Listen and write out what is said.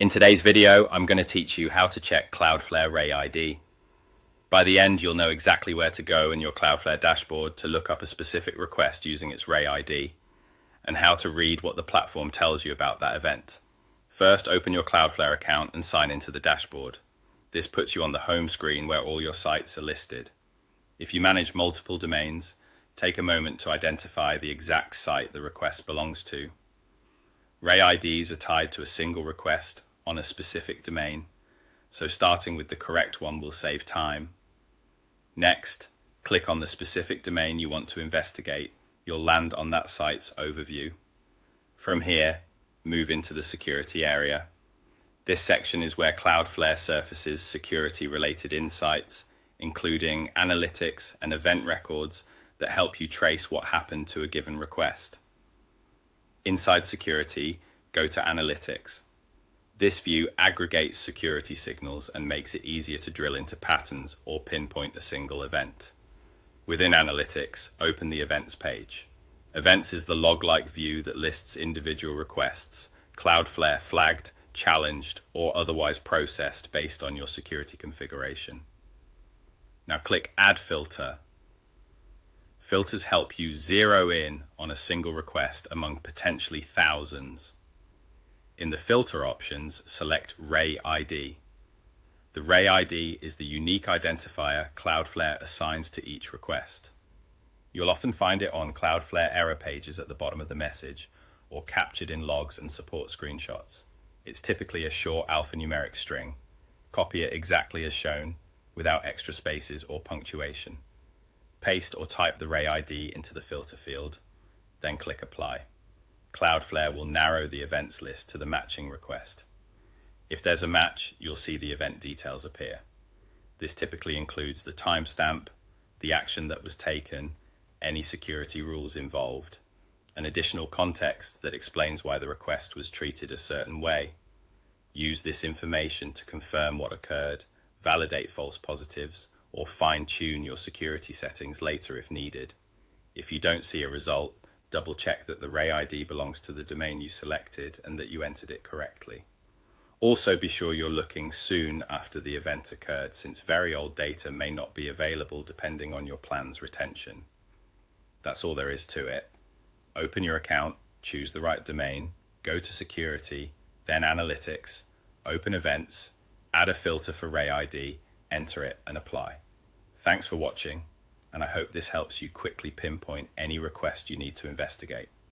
In today's video, I'm going to teach you how to check Cloudflare Ray ID. By the end, you'll know exactly where to go in your Cloudflare dashboard to look up a specific request using its Ray ID, and how to read what the platform tells you about that event. First, open your Cloudflare account and sign into the dashboard. This puts you on the home screen where all your sites are listed. If you manage multiple domains, take a moment to identify the exact site the request belongs to. Ray IDs are tied to a single request on a specific domain, so starting with the correct one will save time. Next, click on the specific domain you want to investigate. You'll land on that site's overview. From here, move into the security area. This section is where Cloudflare surfaces security-related insights, including analytics and event records that help you trace what happened to a given request. Inside security, go to Analytics. This view aggregates security signals and makes it easier to drill into patterns or pinpoint a single event. Within Analytics, open the Events page. Events is the log-like view that lists individual requests, Cloudflare flagged, challenged, or otherwise processed based on your security configuration. Now click Add Filter. Filters help you zero in on a single request among potentially thousands. In the filter options, select Ray ID. The Ray ID is the unique identifier Cloudflare assigns to each request. You'll often find it on Cloudflare error pages at the bottom of the message, or captured in logs and support screenshots. It's typically a short alphanumeric string. Copy it exactly as shown, without extra spaces or punctuation. Paste or type the Ray ID into the filter field, then click Apply. Cloudflare will narrow the events list to the matching request. If there's a match, you'll see the event details appear. This typically includes the timestamp, the action that was taken, any security rules involved, and additional context that explains why the request was treated a certain way. Use this information to confirm what occurred, validate false positives, or fine-tune your security settings later if needed. If you don't see a result, double-check that the Ray ID belongs to the domain you selected and that you entered it correctly. Also, be sure you're looking soon after the event occurred, since very old data may not be available depending on your plan's retention. That's all there is to it. Open your account, choose the right domain, go to Security, then Analytics, open Events, add a filter for Ray ID, enter it, and apply. Thanks for watching, and I hope this helps you quickly pinpoint any request you need to investigate.